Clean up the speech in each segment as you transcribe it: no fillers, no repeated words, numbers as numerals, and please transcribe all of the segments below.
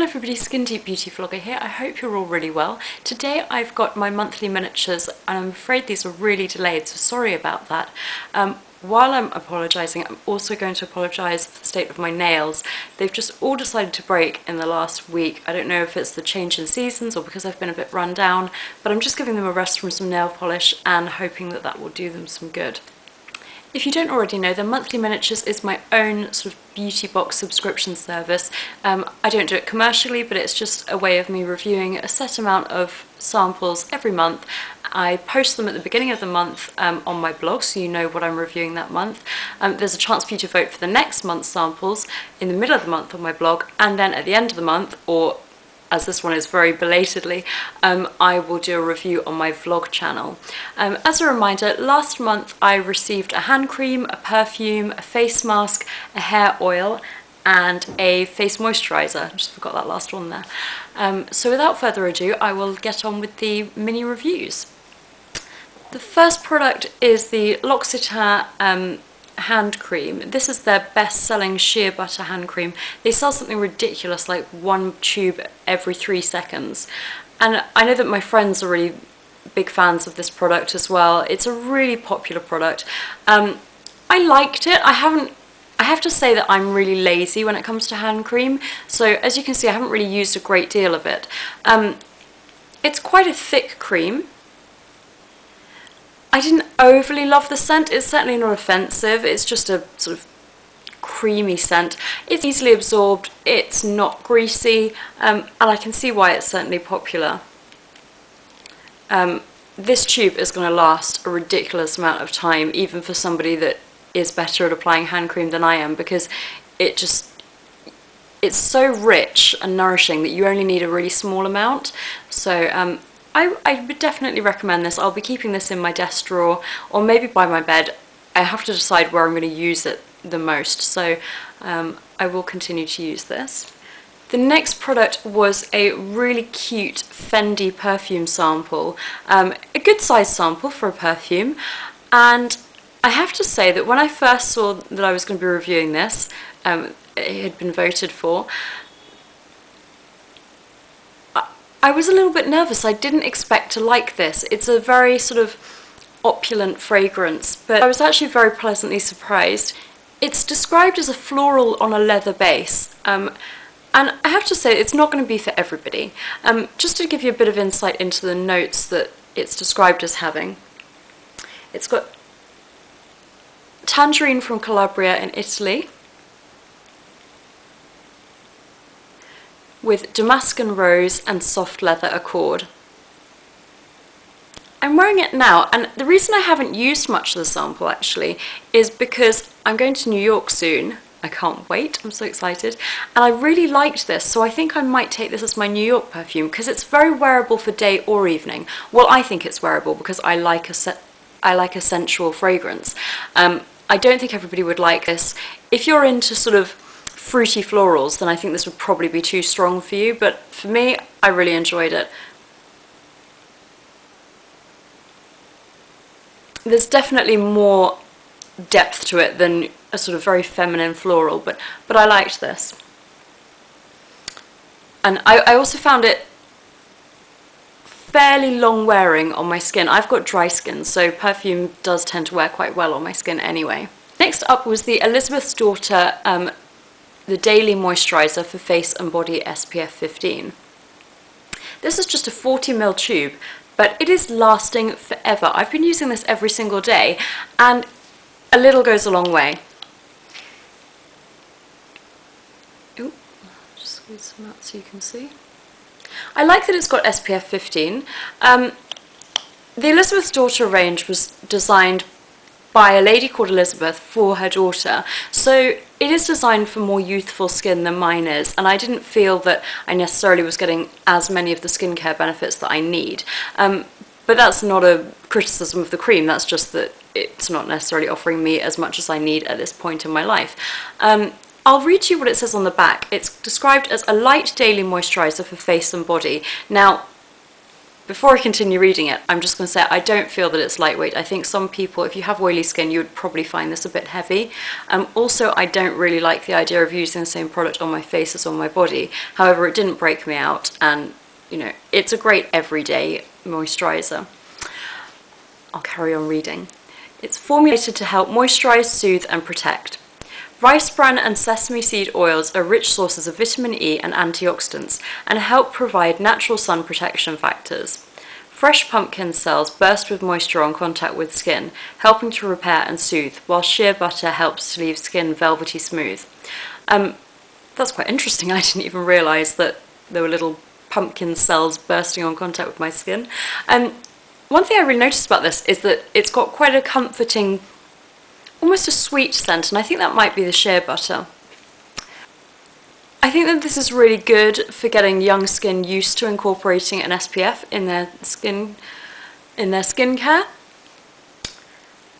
Hello everybody, Skin Deep Beauty Vlogger here. I hope you're all really well. Today I've got my monthly miniatures and I'm afraid these are really delayed, so sorry about that. While I'm apologising, I'm also going to apologise for the state of my nails. They've just all decided to break in the last week. I don't know if it's the change in seasons or because I've been a bit run down, but I'm just giving them a rest from some nail polish and hoping that that will do them some good. If you don't already know, then Monthly Miniatures is my own sort of beauty box subscription service. I don't do it commercially, but it's just a way of me reviewing a set amount of samples every month. I post them at the beginning of the month on my blog, so you know what I'm reviewing that month. There's a chance for you to vote for the next month's samples in the middle of the month on my blog, and then at the end of the month, or as this one is very belatedly, I will do a review on my vlog channel. As a reminder, last month I received a hand cream, a perfume, a face mask, a hair oil, and a face moisturiser. I just forgot that last one there. So without further ado, I will get on with the mini reviews. The first product is the L'Occitane hand cream. This is their best-selling shea butter hand cream. They sell something ridiculous like one tube every 3 seconds, and I know that my friends are really big fans of this product as well. It's a really popular product. I liked it. I have to say that I'm really lazy when it comes to hand cream, so as you can see I haven't really used a great deal of it. It's quite a thick cream. I didn't overly love the scent. It's certainly not offensive, it's just a sort of creamy scent. It's easily absorbed, it's not greasy, and I can see why it's certainly popular. This tube is going to last a ridiculous amount of time, even for somebody that is better at applying hand cream than I am, because it's so rich and nourishing that you only need a really small amount. So I would definitely recommend this. I'll be keeping this in my desk drawer or maybe by my bed. I have to decide where I'm going to use it the most, so I will continue to use this. The next product was a really cute Fendi perfume sample, a good size sample for a perfume, and I have to say that when I first saw that I was going to be reviewing this, it had been voted for, I was a little bit nervous. I didn't expect to like this. It's a very sort of opulent fragrance, but I was actually very pleasantly surprised. It's described as a floral on a leather base, and I have to say it's not going to be for everybody. Just to give you a bit of insight into the notes that it's described as having, it's got tangerine from Calabria in Italy, with Damascus rose and soft leather accord. I'm wearing it now, and the reason I haven't used much of the sample actually is because I'm going to New York soon. I can't wait, I'm so excited, and I really liked this, so I think I might take this as my New York perfume because it's very wearable for day or evening. Well, I think it's wearable because I like a sensual fragrance. I don't think everybody would like this. If you're into sort of fruity florals, then I think this would probably be too strong for you, but for me, I really enjoyed it. There's definitely more depth to it than a sort of very feminine floral, but I liked this. And I also found it fairly long wearing on my skin. I've got dry skin, so perfume does tend to wear quite well on my skin anyway. Next up was the Elizabeth's Daughter the Daily Moisturiser for Face and Body SPF 15. This is just a 40ml tube, but it is lasting forever. I've been using this every single day, and a little goes a long way. Ooh, just squeeze some out so you can see. I like that it's got SPF 15. The Elizabeth's Daughter range was designed by a lady called Elizabeth for her daughter, so it is designed for more youthful skin than mine is, and I didn't feel that I necessarily was getting as many of the skincare benefits that I need. But that's not a criticism of the cream, that's just that it's not necessarily offering me as much as I need at this point in my life. I'll read you what it says on the back. It's described as a light daily moisturiser for face and body. Now, before I continue reading it, I'm just going to say I don't feel that it's lightweight. I think some people, if you have oily skin, you would probably find this a bit heavy. Also, I don't really like the idea of using the same product on my face as on my body. However, it didn't break me out, and you know, it's a great everyday moisturiser. I'll carry on reading. It's formulated to help moisturise, soothe and protect. Rice bran and sesame seed oils are rich sources of vitamin E and antioxidants and help provide natural sun protection factors. Fresh pumpkin cells burst with moisture on contact with skin, helping to repair and soothe, while shea butter helps to leave skin velvety smooth. That's quite interesting. I didn't even realise that there were little pumpkin cells bursting on contact with my skin. One thing I really noticed about this is that it's got quite a comforting, almost a sweet scent, and I think that might be the shea butter. I think that this is really good for getting young skin used to incorporating an SPF in their skincare.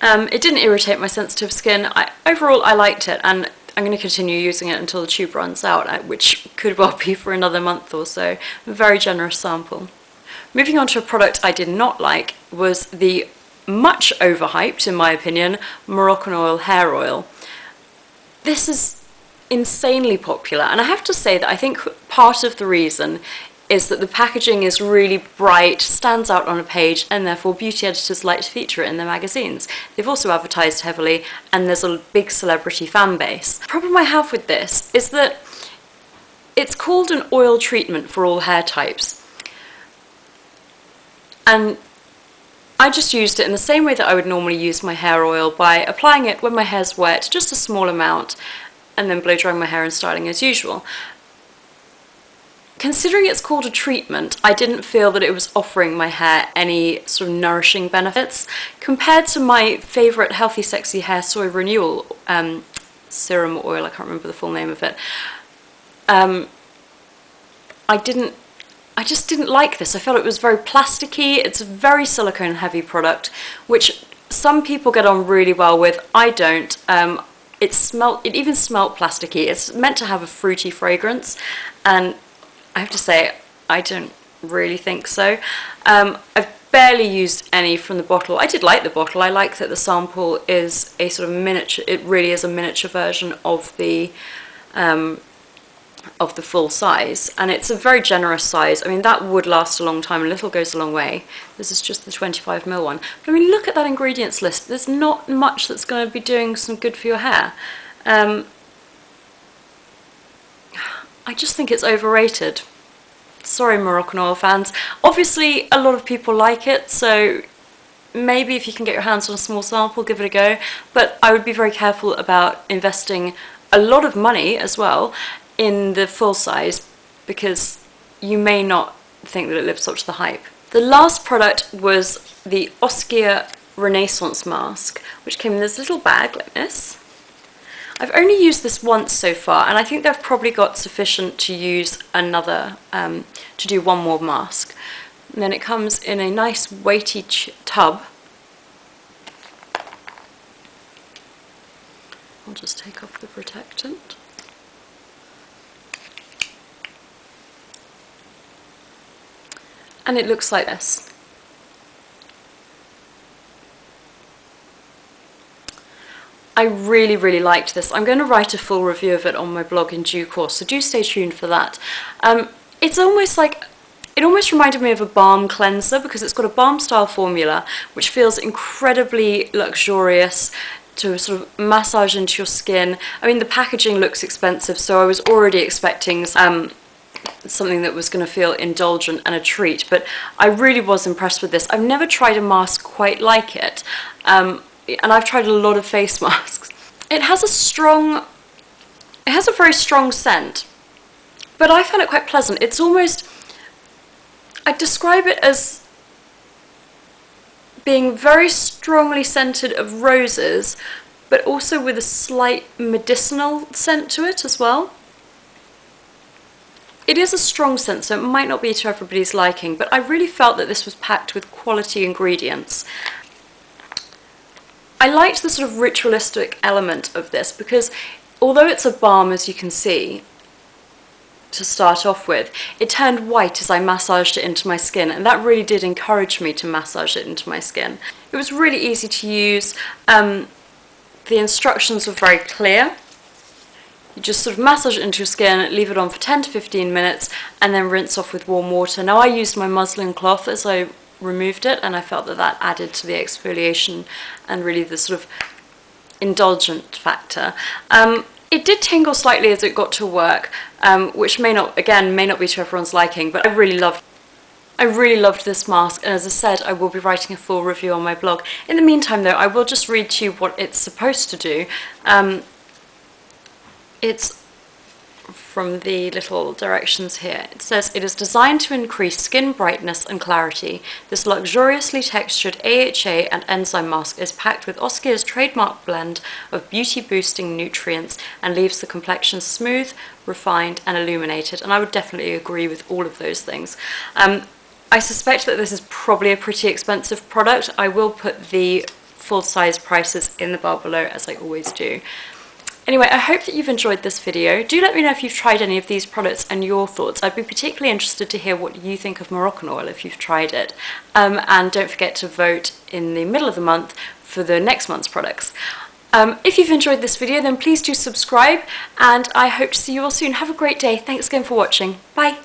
It didn't irritate my sensitive skin. Overall, I liked it, and I'm going to continue using it until the tube runs out, which could well be for another month or so. A very generous sample. Moving on to a product I did not like was the much overhyped, in my opinion, Moroccan Oil Hair Oil. This is insanely popular, and I have to say that I think part of the reason is that the packaging is really bright, stands out on a page, and therefore beauty editors like to feature it in their magazines. They've also advertised heavily, and there's a big celebrity fan base. The problem I have with this is that it's called an oil treatment for all hair types. And I just used it in the same way that I would normally use my hair oil, by applying it when my hair's wet, just a small amount, and then blow drying my hair and styling as usual. Considering it's called a treatment, I didn't feel that it was offering my hair any sort of nourishing benefits. Compared to my favourite Healthy Sexy Hair Soy Renewal serum oil, I can't remember the full name of it, I just didn't like this. I felt it was very plasticky. It's a very silicone heavy product, which some people get on really well with. I don't. It even smelt plasticky. It's meant to have a fruity fragrance, and I have to say, I don't really think so. I've barely used any from the bottle. I did like the bottle. I like that the sample is a sort of miniature, it really is a miniature version of the full size, and it's a very generous size. I mean, that would last a long time, and little goes a long way. This is just the 25ml one. But I mean, look at that ingredients list. There's not much that's going to be doing some good for your hair. I just think it's overrated. Sorry, Moroccan oil fans. Obviously, a lot of people like it, so maybe if you can get your hands on a small sample, give it a go. But I would be very careful about investing a lot of money as well in the full size, because you may not think that it lives up to the hype. The last product was the Oskia Renaissance mask, which came in this little bag like this. I've only used this once so far, and I think they've probably got sufficient to use another, to do one more mask. And then it comes in a nice weighty tub. I'll just take off the protectant. And it looks like this. I really, really liked this. I'm going to write a full review of it on my blog in due course, so do stay tuned for that. It's almost like, it almost reminded me of a balm cleanser, because it's got a balm style formula which feels incredibly luxurious to sort of massage into your skin. I mean, the packaging looks expensive, so I was already expecting something that was going to feel indulgent and a treat, but I really was impressed with this. I've never tried a mask quite like it, and I've tried a lot of face masks. It has a very strong scent, but I found it quite pleasant. It's almost, I'd describe it as being very strongly scented of roses, but also with a slight medicinal scent to it as well. It is a strong scent, so it might not be to everybody's liking, but I really felt that this was packed with quality ingredients. I liked the sort of ritualistic element of this, because although it's a balm, as you can see, to start off with, it turned white as I massaged it into my skin, and that really did encourage me to massage it into my skin. It was really easy to use. The instructions were very clear. You just sort of massage it into your skin, leave it on for 10 to 15 minutes, and then rinse off with warm water. Now I used my muslin cloth as I removed it, and I felt that that added to the exfoliation and really the sort of indulgent factor. It did tingle slightly as it got to work, which may not be to everyone's liking, but I really loved this mask, and as I said, I will be writing a full review on my blog. In the meantime though, I will just read to you what it's supposed to do. It's from the little directions here. It says, it is designed to increase skin brightness and clarity. This luxuriously textured AHA and enzyme mask is packed with Oskia's trademark blend of beauty-boosting nutrients and leaves the complexion smooth, refined and illuminated. And I would definitely agree with all of those things. I suspect that this is probably a pretty expensive product. I will put the full-size prices in the bar below, as I always do. Anyway, I hope that you've enjoyed this video. Do let me know if you've tried any of these products and your thoughts. I'd be particularly interested to hear what you think of Moroccan oil if you've tried it. And don't forget to vote in the middle of the month for the next month's products. If you've enjoyed this video, then please do subscribe, and I hope to see you all soon. Have a great day. Thanks again for watching. Bye.